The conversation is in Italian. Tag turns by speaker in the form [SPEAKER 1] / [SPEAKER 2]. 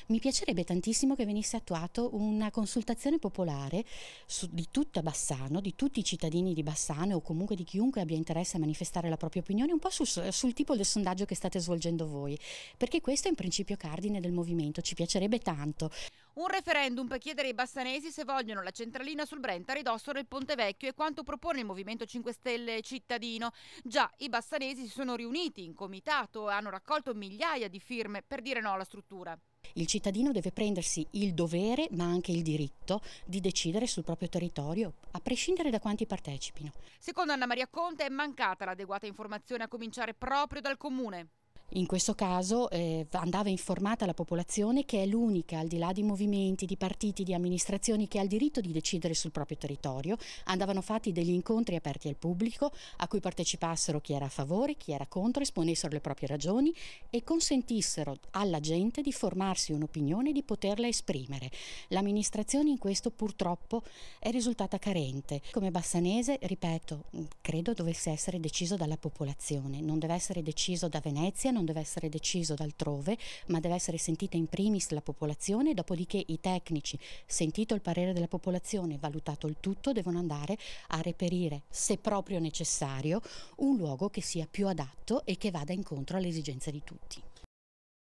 [SPEAKER 1] Mi piacerebbe tantissimo che venisse attuato una consultazione popolare di tutta Bassano, di tutti i cittadini di Bassano o comunque di chiunque abbia interesse a manifestare la propria opinione, un po' sul tipo del sondaggio che state svolgendo voi, perché questo è un principio cardine del movimento, ci piacerebbe tanto.
[SPEAKER 2] Un referendum per chiedere ai bassanesi se vogliono la centralina sul Brenta a ridosso del Ponte Vecchio e quanto propone il Movimento 5 Stelle cittadino. Già, i bassanesi si sono riuniti in comitato e hanno raccolto migliaia di firme per dire no alla struttura.
[SPEAKER 1] Il cittadino deve prendersi il dovere, ma anche il diritto, di decidere sul proprio territorio, a prescindere da quanti partecipino.
[SPEAKER 2] Secondo Anna Maria Conte è mancata l'adeguata informazione a cominciare proprio dal comune.
[SPEAKER 1] In questo caso andava informata la popolazione che è l'unica, al di là di movimenti, di partiti, di amministrazioni, che ha il diritto di decidere sul proprio territorio. Andavano fatti degli incontri aperti al pubblico a cui partecipassero chi era a favore, chi era contro, esponessero le proprie ragioni e consentissero alla gente di formarsi un'opinione e di poterla esprimere. L'amministrazione in questo purtroppo è risultata carente. Come bassanese, ripeto, credo dovesse essere deciso dalla popolazione, non deve essere deciso da Venezia, non deve essere deciso da altrove, ma deve essere sentita in primis la popolazione, dopodiché i tecnici, sentito il parere della popolazione, valutato il tutto, devono andare a reperire, se proprio necessario, un luogo che sia più adatto e che vada incontro alle esigenze di tutti.